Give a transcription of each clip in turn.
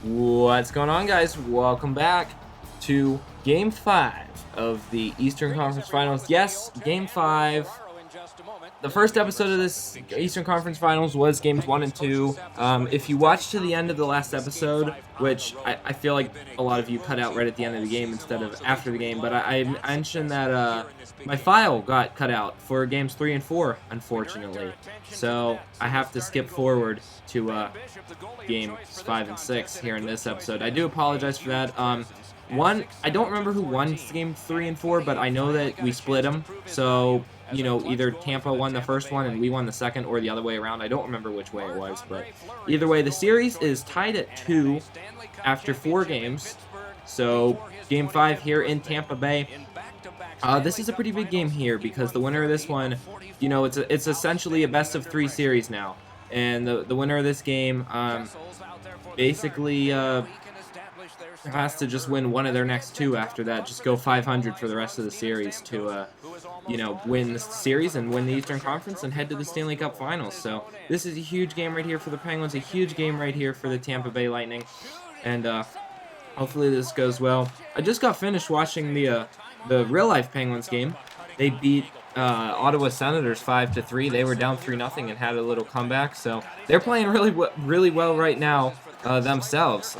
What's going on, guys? Welcome back to Game 5 of the Eastern Conference Finals. Yes, Game 5. The first episode of this Eastern Conference Finals was Games 1 and 2. If you watched to the end of the last episode, which I feel like a lot of you cut out right at the end of the game instead of after the game, but I mentioned that my file got cut out for Games 3 and 4, unfortunately. So I have to skip forward to Games 5 and 6 here in this episode. I do apologize for that. I don't remember who won Game 3 and 4, but I know that we split them. So, you know, either Tampa won the first one and we won the second, or the other way around. I don't remember which way it was, but either way, the series is tied at 2 after 4 games. So, Game 5 here in Tampa Bay. This is a pretty big game here because the winner of this one, you know, it's essentially a best-of-3 series now. And the winner of this game basically has to just win one of their next 2 after that. Just go 500 for the rest of the series to, you know, win the series and win the Eastern Conference and head to the Stanley Cup Finals. So this is a huge game right here for the Penguins, a huge game right here for the Tampa Bay Lightning. And hopefully this goes well. I just got finished watching the real-life Penguins game. They beat Ottawa Senators 5-3. They were down 3-0 and had a little comeback. So they're playing really well right now themselves.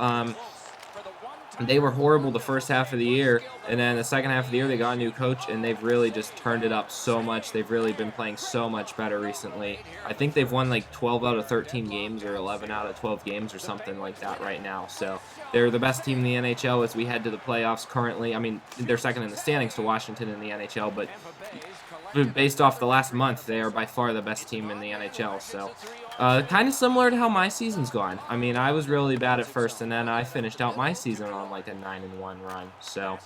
They were horrible the first half of the year, and then the second half of the year they got a new coach, and they've really just turned it up so much. They've really been playing so much better recently. I think they've won like 12 out of 13 games or 11 out of 12 games or something like that right now. So they're the best team in the NHL as we head to the playoffs currently. I mean, they're second in the standings to Washington in the NHL, but based off the last month, they are by far the best team in the NHL. So kind of similar to how my season's gone. I mean, I was really bad at first, and then I finished out my season on like a 9-1 run. So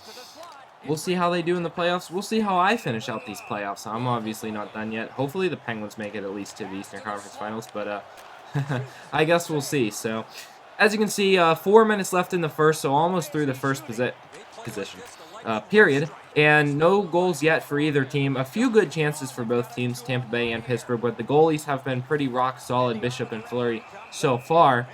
we'll see how they do in the playoffs. We'll see how I finish out these playoffs. I'm obviously not done yet. Hopefully the Penguins make it at least to the Eastern Conference Finals, but I guess we'll see. So as you can see, 4 minutes left in the first, so almost through the first period. And no goals yet for either team. A few good chances for both teams, Tampa Bay and Pittsburgh, but the goalies have been pretty rock solid, Bishop and Fleury, so far.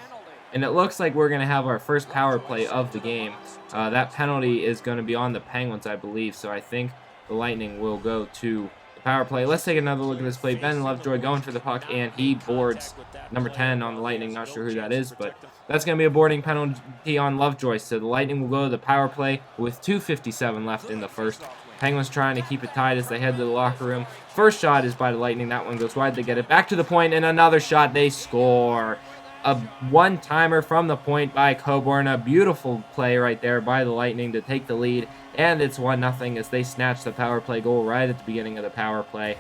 And it looks like we're going to have our first power play of the game. That penalty is going to be on the Penguins, I believe, so I think the Lightning will go to the power play. Let's take another look at this play. Ben Lovejoy going for the puck, and he boards number 10 on the Lightning. Not sure who that is, but that's going to be a boarding penalty on Lovejoy. So the Lightning will go to the power play with 2:57 left in the first. Penguins trying to keep it tight as they head to the locker room. First shot is by the Lightning. That one goes wide. They get it back to the point, and another shot. They score. A one-timer from the point by Coburn. A beautiful play right there by the Lightning to take the lead. And it's 1-0 as they snatch the power play goal right at the beginning of the power play.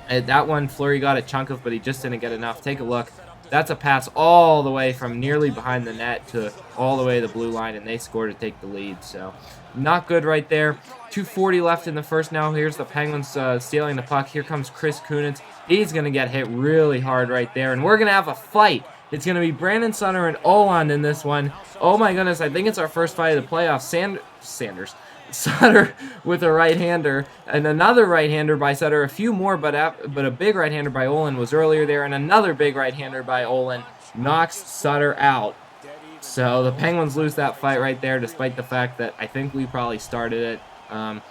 And that one, Fleury got a chunk of, but he just didn't get enough. Take a look. That's a pass all the way from nearly behind the net to all the way to the blue line, and they score to take the lead. So not good right there. 2:40 left in the first now. Here's the Penguins stealing the puck. Here comes Chris Kunitz. He's going to get hit really hard right there, and we're going to have a fight. It's going to be Brandon Sutter and Oland in this one. Oh my goodness, I think it's our first fight of the playoffs. Sutter with a right-hander, and another right-hander by Sutter. A few more, but a big right-hander by Oland was earlier there, and another big right-hander by Oland knocks Sutter out. So the Penguins lose that fight right there, despite the fact that I think we probably started it.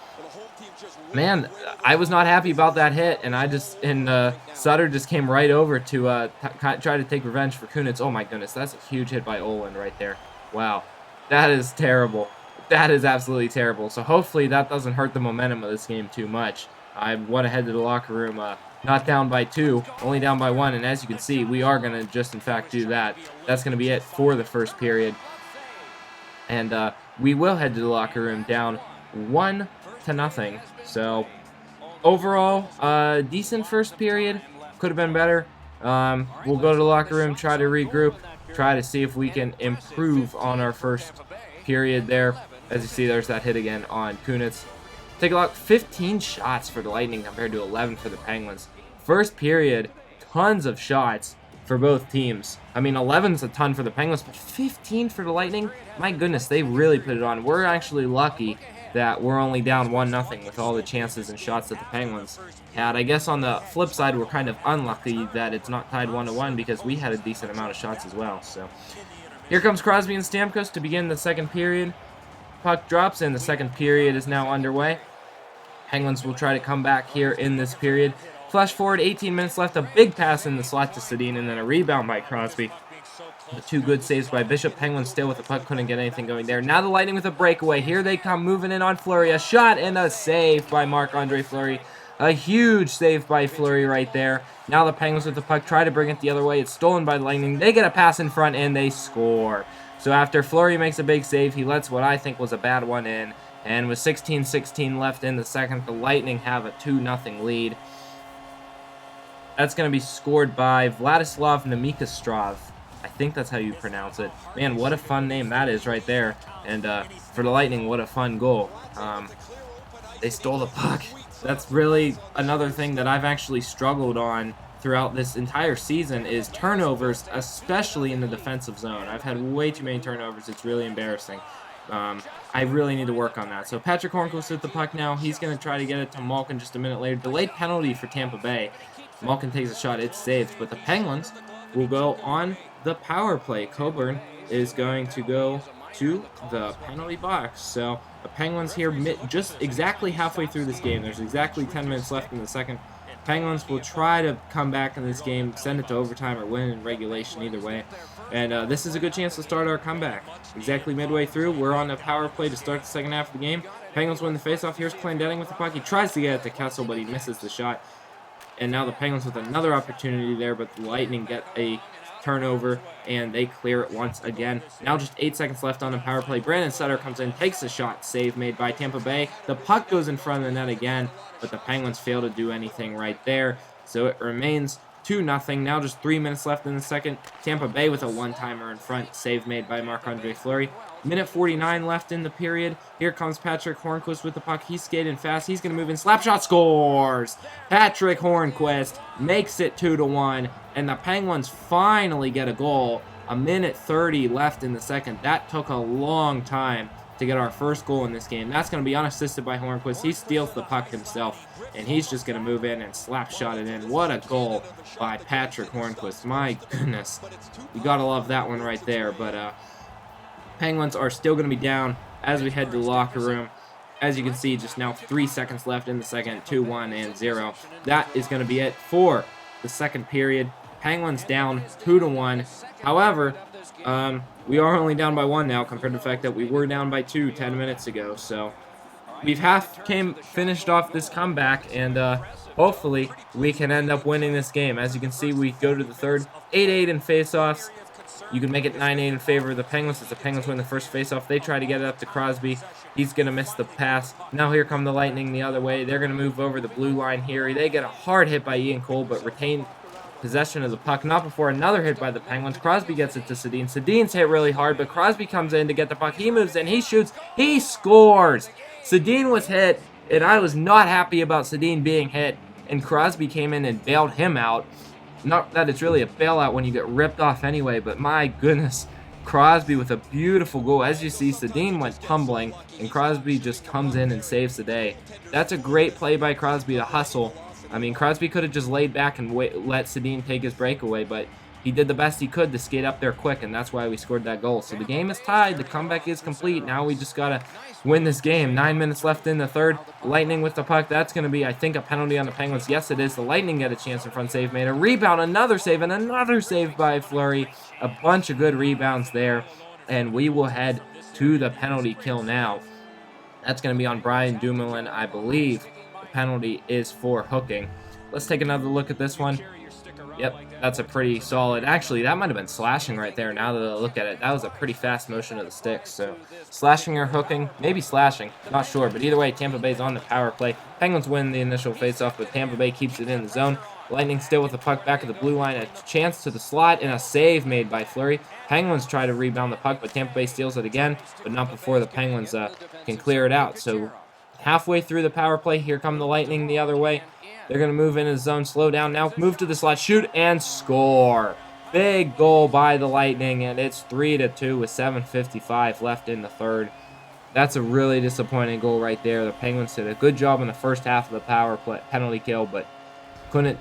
Man, I was not happy about that hit, and Sutter just came right over to try to take revenge for Kunitz. Oh my goodness, that's a huge hit by Oland right there. Wow, that is terrible. That is absolutely terrible. So hopefully that doesn't hurt the momentum of this game too much. I want to head to the locker room, not down by 2, only down by 1, and as you can see, we are going to just in fact do that. That's going to be it for the first period. And we will head to the locker room down 1-0. So overall, decent first period. Could have been better. We'll go to the locker room, try to regroup, try to see if we can improve on our first period there. As you see, there's that hit again on Kunitz. Take a look, 15 shots for the Lightning compared to 11 for the Penguins. First period, tons of shots for both teams. I mean, 11's a ton for the Penguins, but 15 for the Lightning? My goodness, they really put it on. We're actually lucky that we're only down 1-0 with all the chances and shots that the Penguins had. I guess on the flip side, we're kind of unlucky that it's not tied 1-1 because we had a decent amount of shots as well. So Here comes Crosby and Stamkos to begin the second period. Puck drops, and the second period is now underway. Penguins will try to come back here in this period. Flash forward, 18 minutes left. A big pass in the slot to Sedin, and then a rebound by Crosby. The two good saves by Bishop. Penguins still with the puck, couldn't get anything going there. Now the Lightning with a breakaway. Here they come, moving in on Fleury. A shot and a save by Marc-Andre Fleury. A huge save by Fleury right there. Now the Penguins with the puck try to bring it the other way. It's stolen by the Lightning. They get a pass in front, and they score. So after Fleury makes a big save, he lets what I think was a bad one in. And with 16:16 left in the second, the Lightning have a 2-0 lead. That's going to be scored by Vladislav Nemikostrov. I think that's how you pronounce it. Man, what a fun name that is right there. And for the Lightning, what a fun goal. They stole the puck. That's really another thing that I've actually struggled on throughout this entire season is turnovers, especially in the defensive zone. I've had way too many turnovers. It's really embarrassing. I really need to work on that. So Patrick Hornquist with the puck now. He's going to try to get it to Malkin just a minute later. Delayed penalty for Tampa Bay. Malkin takes a shot. It's saved. But the Penguins will go on the power play. Coburn is going to go to the penalty box. So the Penguins here just exactly halfway through this game. There's exactly 10 minutes left in the second. Penguins will try to come back in this game, send it to overtime, or win in regulation either way. And this is a good chance to start our comeback. Exactly midway through, we're on the power play to start the second half of the game. Penguins win the faceoff. Here's Clendenning with the puck. He tries to get it to Kessel, but he misses the shot. And now the Penguins with another opportunity there, but the Lightning get a turnover, and they clear it once again. Now just 8 seconds left on the power play. Brandon Sutter comes in, takes a shot, save made by Tampa Bay. The puck goes in front of the net again, but the Penguins fail to do anything right there. So it remains 2-0. Now just 3 minutes left in the second. Tampa Bay with a one-timer in front, save made by Marc-Andre Fleury. Minute 49 left in the period. Here comes Patrick Hornquist with the puck. He's skating fast. He's going to move in. Slap shot, scores! Patrick Hornquist makes it 2-1. And the Penguins finally get a goal. A minute 30 left in the second. That took a long time to get our first goal in this game. That's going to be unassisted by Hornquist. He steals the puck himself. And he's just going to move in and slap shot it in. What a goal by Patrick Hornquist. My goodness. You got to love that one right there. But, Penguins are still going to be down as we head to the locker room. As you can see, just now 3 seconds left in the second, 2-1 and 0. That is going to be it for the second period. Penguins down 2-1. However, we are only down by 1 now compared to the fact that we were down by 2 10 minutes ago. So we've finished off this comeback, and hopefully we can end up winning this game. As you can see, we go to the third, 8-8 in faceoffs. You can make it 9-8 in favor of the Penguins as the Penguins win the first faceoff. They try to get it up to Crosby. He's going to miss the pass. Now here come the Lightning the other way. They're going to move over the blue line here. They get a hard hit by Ian Cole, but retain possession of the puck. Not before another hit by the Penguins. Crosby gets it to Sedin. Sedin's hit really hard, but Crosby comes in to get the puck. He moves in. He shoots. He scores. Sedin was hit, and I was not happy about Sedin being hit, and Crosby came in and bailed him out. Not that it's really a bailout when you get ripped off anyway, but my goodness, Crosby with a beautiful goal. As you see, Sedin went tumbling, and Crosby just comes in and saves the day. That's a great play by Crosby to hustle. I mean, Crosby could have just laid back and let Sedin take his breakaway, but he did the best he could to skate up there quick, and that's why we scored that goal. So the game is tied. The comeback is complete. Now we just got to win this game. 9 minutes left in the third. Lightning with the puck. That's going to be, I think, a penalty on the Penguins. Yes, it is. The Lightning get a chance in front. Save made. A rebound. Another save. And another save by Fleury. A bunch of good rebounds there. And we will head to the penalty kill now. That's going to be on Brian Dumoulin, I believe. The penalty is for hooking. Let's take another look at this one. Yep, that's a pretty solid. Actually, that might have been slashing right there. Now that I look at it, that was a pretty fast motion of the stick. So, slashing or hooking, maybe slashing, not sure. But either way, Tampa Bay's on the power play. Penguins win the initial faceoff, but Tampa Bay keeps it in the zone. Lightning still with the puck back at the blue line. A chance to the slot and a save made by Fleury. Penguins try to rebound the puck, but Tampa Bay steals it again, but not before the Penguins can clear it out. So, halfway through the power play, here come the Lightning the other way. They're going to move in his zone, slow down now, move to the slot, shoot, and score. Big goal by the Lightning, and it's 3-2 with 7:55 left in the third. That's a really disappointing goal right there. The Penguins did a good job in the first half of the power play penalty kill, but couldn't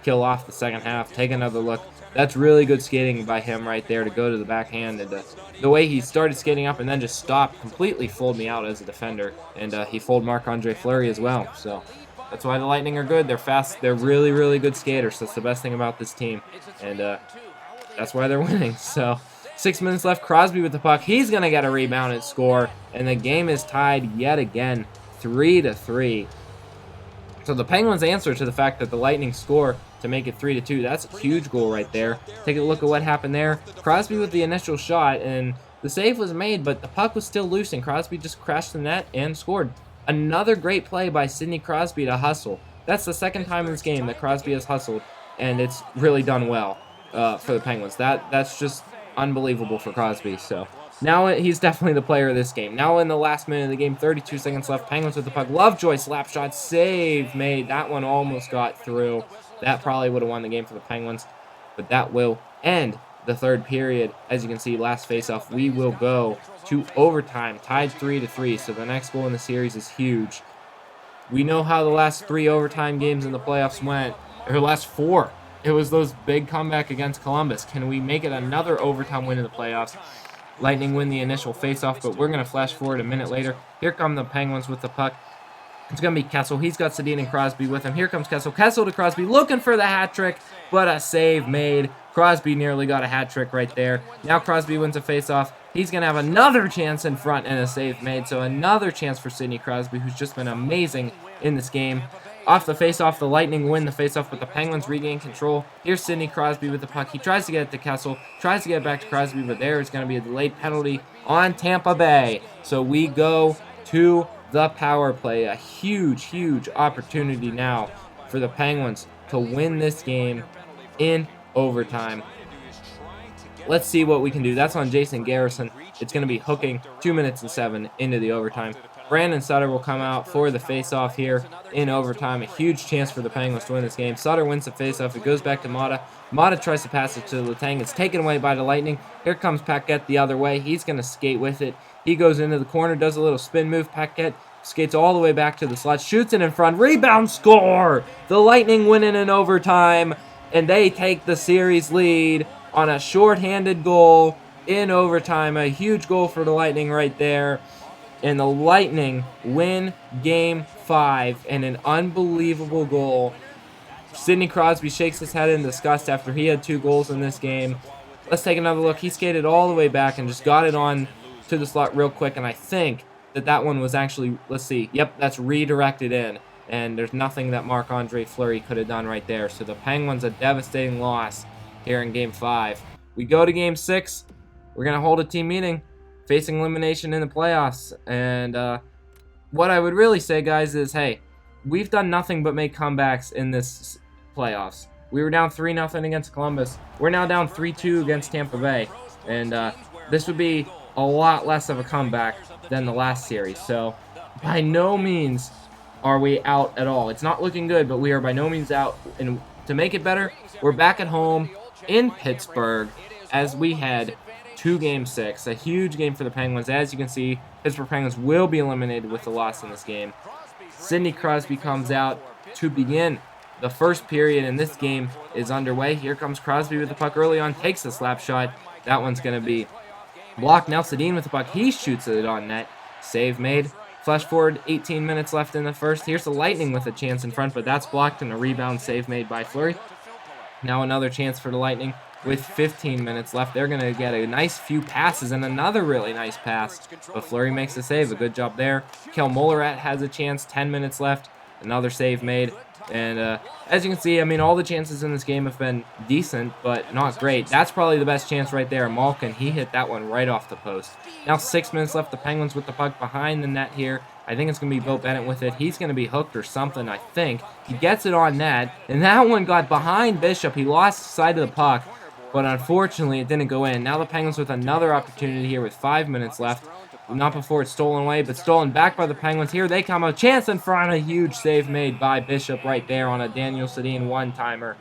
kill off the second half. Take another look That's really good skating by him right there to go to the backhand. And the way he started skating up and then just stopped completely fooled me out as a defender. And he fooled Marc-Andre Fleury as well. So that's why the Lightning are good. They're fast. They're really, really good skaters. That's the best thing about this team. And that's why they're winning. So 6 minutes left. Crosby with the puck. He's going to get a rebound and score. And the game is tied yet again, 3-3. So the Penguins answer to the fact that the Lightning score to make it 3-2. That's a huge goal right there. Take a look at what happened there. Crosby with the initial shot, and the save was made, but the puck was still loose, and Crosby just crashed the net and scored. Another great play by Sidney Crosby to hustle. That's the second time in this game that Crosby has hustled, and it's really done well for the Penguins. That's just unbelievable for Crosby. So now he's definitely the player of this game. Now in the last minute of the game, 32 seconds left. Penguins with the puck. Lovejoy slap shot, save made. That one almost got through. That probably would have won the game for the Penguins, but that will end the third period. As you can see, last faceoff, we will go to overtime, tied 3-3. So the next goal in the series is huge. We know how the last 3 overtime games in the playoffs went, or last 4. It was those big comeback against Columbus. Can we make it another overtime win in the playoffs? Lightning win the initial faceoff, but we're going to flash forward a minute later. Here come the Penguins with the puck. It's going to be Kessel. He's got Sedin and Crosby with him. Here comes Kessel. Kessel to Crosby, looking for the hat trick, but a save made. Crosby nearly got a hat trick right there. Now Crosby wins a faceoff. He's going to have another chance in front and a save made, so another chance for Sidney Crosby, who's just been amazing in this game. Off the faceoff, the Lightning win the faceoff, but the Penguins regain control. Here's Sidney Crosby with the puck. He tries to get it to Kessel, tries to get it back to Crosby, but there is going to be a delayed penalty on Tampa Bay. So we go to the power play. A huge, huge opportunity now for the Penguins to win this game in overtime. Let's see what we can do. That's on Jason Garrison. It's going to be hooking 2 minutes and 7 into the overtime. Brandon Sutter will come out for the faceoff here in overtime. A huge chance for the Penguins to win this game. Sutter wins the faceoff. It goes back to Mata. Mata tries to pass it to Letang. It's taken away by the Lightning. Here comes Paquette the other way. He's going to skate with it. He goes into the corner, does a little spin move. Paquette skates all the way back to the slot, shoots it in front. Rebound, score! The Lightning win in overtime, and they take the series lead on a shorthanded goal in overtime. A huge goal for the Lightning right there. And the Lightning win Game 5 in an unbelievable goal. Sidney Crosby shakes his head in disgust after he had 2 goals in this game. Let's take another look. He skated all the way back and just got it on to the slot real quick. And I think that one was actually, let's see. Yep, that's redirected in. And there's nothing that Marc-Andre Fleury could have done right there. So the Penguins a devastating loss here in Game 5. We go to Game 6. We're going to hold a team meeting, facing elimination in the playoffs. And what I would really say, guys, is, hey, we've done nothing but make comebacks in this playoffs. We were down 3-0 against Columbus. We're now down 3-2 against Tampa Bay. And this would be a lot less of a comeback than the last series. So by no means are we out at all. It's not looking good, but we are by no means out. And to make it better, we're back at home in Pittsburgh as we head to Game 6. A huge game for the Penguins. As you can see, Pittsburgh Penguins will be eliminated with the loss in this game. Sidney Crosby comes out to begin. The first period in this game is underway. Here comes Crosby with the puck early on, takes a slap shot. That one's going to be blocked. Now Sedin with the puck. He shoots it on net. Save made. Flash forward, 18 minutes left in the first. Here's the Lightning with a chance in front, but that's blocked and a rebound save made by Fleury. Now another chance for the Lightning with 15 minutes left. They're going to get a nice few passes and another really nice pass, but Fleury makes the save. A good job there. Kel Mollaret has a chance, 10 minutes left. Another save made. And as you can see, I mean, all the chances in this game have been decent, but not great. That's probably the best chance right there. Malkin, he hit that one right off the post. Now 6 minutes left. The Penguins with the puck behind the net here. I think it's going to be Bill Bennett with it. He's going to be hooked or something, I think. He gets it on net, and that one got behind Bishop. He lost sight of the puck, but unfortunately it didn't go in. Now the Penguins with another opportunity here with 5 minutes left. Not before it's stolen away, but stolen back by the Penguins. Here they come. A chance in front. A huge save made by Bishop right there on a Daniel Sedin one-timer.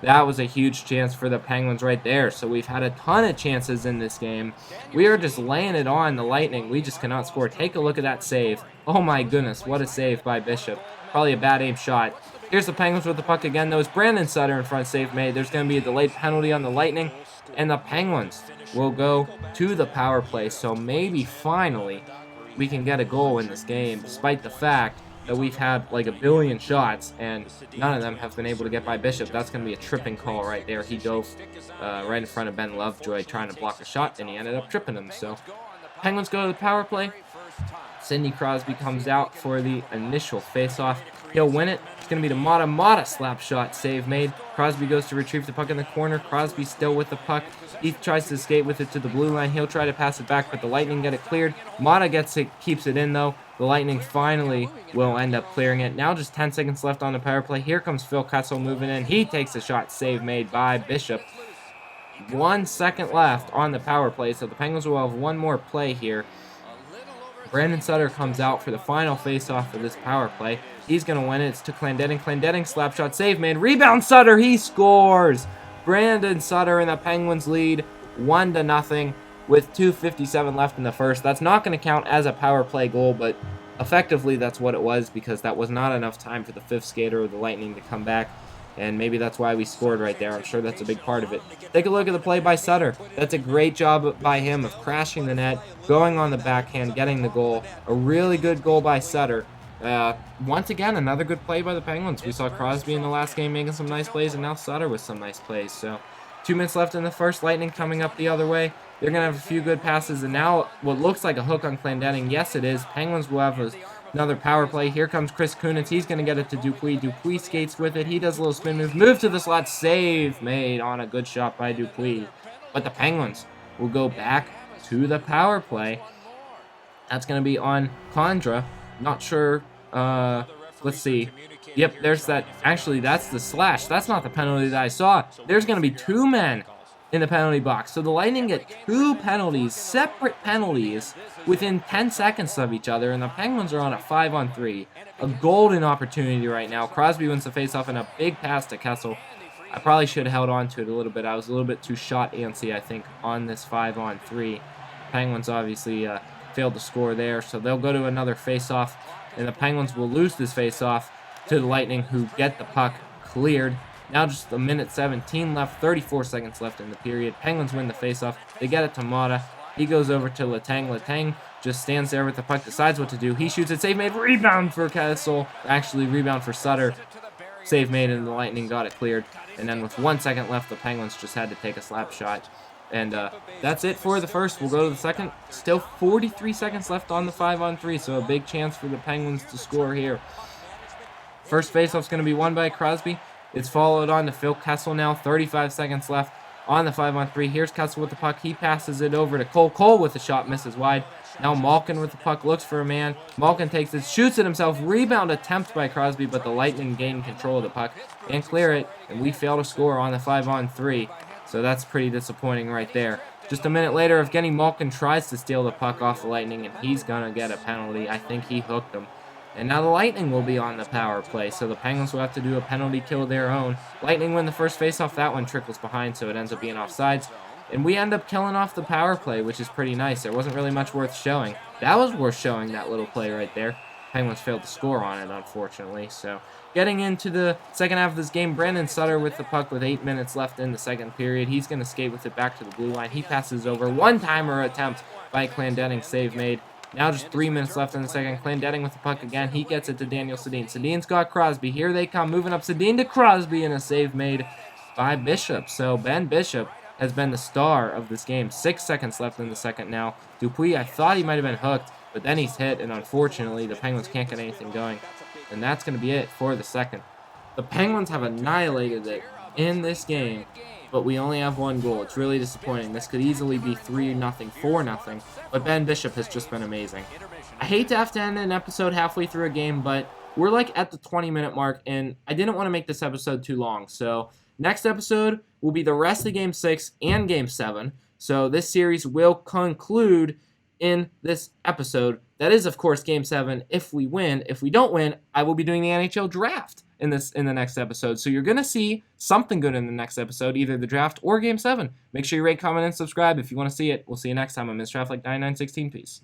That was a huge chance for the Penguins right there. So we've had a ton of chances in this game. We are just laying it on the Lightning. We just cannot score. Take a look at that save. Oh my goodness, what a save by Bishop. Probably a bad aim shot. Here's the Penguins with the puck again, though. It's Brandon Sutter in front, save made. There's going to be a delayed penalty on the Lightning, and the Penguins will go to the power play. So maybe finally we can get a goal in this game, despite the fact that we've had like a billion shots and none of them have been able to get by Bishop. That's going to be a tripping call right there. He dove right in front of Ben Lovejoy trying to block a shot, and he ended up tripping him. So Penguins go to the power play. Sidney Crosby comes out for the initial face-off. He'll win it. It's going to be the Mata. Mata slap shot, save made. Crosby goes to retrieve the puck in the corner. Crosby still with the puck. He tries to skate with it to the blue line. He'll try to pass it back, but the Lightning get it cleared. Mata gets it, keeps it in, though. The Lightning finally will end up clearing it. Now just 10 seconds left on the power play. Here comes Phil Kessel moving in. He takes a shot, save made by Bishop. 1 second left on the power play, so the Penguins will have one more play here. Brandon Sutter comes out for the final face-off of this power play. He's going to win it. It's to Clendenning. Clendenning, slap shot, save made. Rebound, Sutter. He scores. Brandon Sutter and the Penguins lead 1-0 with 2:57 left in the first. That's not going to count as a power play goal, but effectively that's what it was because that was not enough time for the fifth skater or the Lightning to come back. And maybe that's why we scored right there. I'm sure that's a big part of it. Take a look at the play by Sutter. That's a great job by him of crashing the net, going on the backhand, getting the goal. A really good goal by Sutter. Once again, another good play by the Penguins. We saw Crosby in the last game making some nice plays, and now Sutter with some nice plays. So 2 minutes left in the first. Lightning coming up the other way. They're going to have a few good passes, and now what looks like a hook on Clendenning. Yes, it is. Penguins will have another power play. Here comes Chris Kunitz. He's going to get it to Dupuis. Dupuis skates with it. He does a little spin move. Move to the slot. Save made on a good shot by Dupuis. But the Penguins will go back to the power play. That's going to be on Condra. Not sure. Let's see. Yep, there's that. Actually, that's the slash. That's not the penalty that I saw. There's going to be 2 men in the penalty box. So the Lightning get 2 penalties, separate penalties, within 10 seconds of each other, and the Penguins are on a 5-on-3. A golden opportunity right now. Crosby wins the faceoff and a big pass to Kessel. I probably should have held on to it a little bit. I was a little bit too shot antsy, I think, on this 5-on-3. Penguins obviously failed to score there, so they'll go to another faceoff, and the Penguins will lose this faceoff to the Lightning, who get the puck cleared. Now just a minute 17 left, 34 seconds left in the period. Penguins win the faceoff. They get it to Mata. He goes over to Letang. Letang just stands there with the puck, decides what to do. He shoots it, save made, rebound for Kessel. Actually, rebound for Sutter. Save made, and the Lightning got it cleared. And then with 1 second left, the Penguins just had to take a slap shot. And that's it for the first. We'll go to the second. Still 43 seconds left on the 5-on-3, so a big chance for the Penguins to score here. First faceoff's going to be won by Crosby. It's followed on to Phil Kessel now. 35 seconds left on the 5-on-3. Here's Kessel with the puck. He passes it over to Cole. Cole with the shot, misses wide. Now Malkin with the puck, looks for a man. Malkin takes it, shoots it himself. Rebound attempt by Crosby, but the Lightning gain control of the puck and clear it. And we fail to score on the 5-on-3. So that's pretty disappointing right there. Just a minute later, Evgeny Malkin tries to steal the puck off the Lightning, and he's going to get a penalty. I think he hooked him. And now the Lightning will be on the power play, so the Penguins will have to do a penalty kill of their own. Lightning win the first faceoff. That one trickles behind, so it ends up being offsides. And we end up killing off the power play, which is pretty nice. There wasn't really much worth showing. That was worth showing, that little play right there. Penguins failed to score on it, unfortunately. So getting into the second half of this game, Brandon Sutter with the puck with 8 minutes left in the second period. He's going to skate with it back to the blue line. He passes over. One-timer attempt by Clendenning, save made. Now just 3 minutes left in the second. Clendenning with the puck again. He gets it to Daniel Sedin. Sedin's got Crosby. Here they come, moving up. Sedin to Crosby, and a save made by Bishop. So Ben Bishop has been the star of this game. 6 seconds left in the second now. Dupuis, I thought he might have been hooked, but then he's hit, and unfortunately the Penguins can't get anything going. And that's going to be it for the second. The Penguins have annihilated it in this game, but we only have 1 goal. It's really disappointing. This could easily be 3-0, 4-0, but Ben Bishop has just been amazing. I hate to have to end an episode halfway through a game, but we're like at the 20-minute mark, and I didn't want to make this episode too long. So next episode will be the rest of Game 6 and Game 7. So this series will conclude in this episode. That is, of course, Game 7 if we win. If we don't win, I will be doing the NHL draft in the next episode. So you're going to see something good in the next episode, either the draft or Game 7. Make sure you rate, comment, and subscribe if you want to see it. We'll see you next time on Mr. Like 9916. Peace.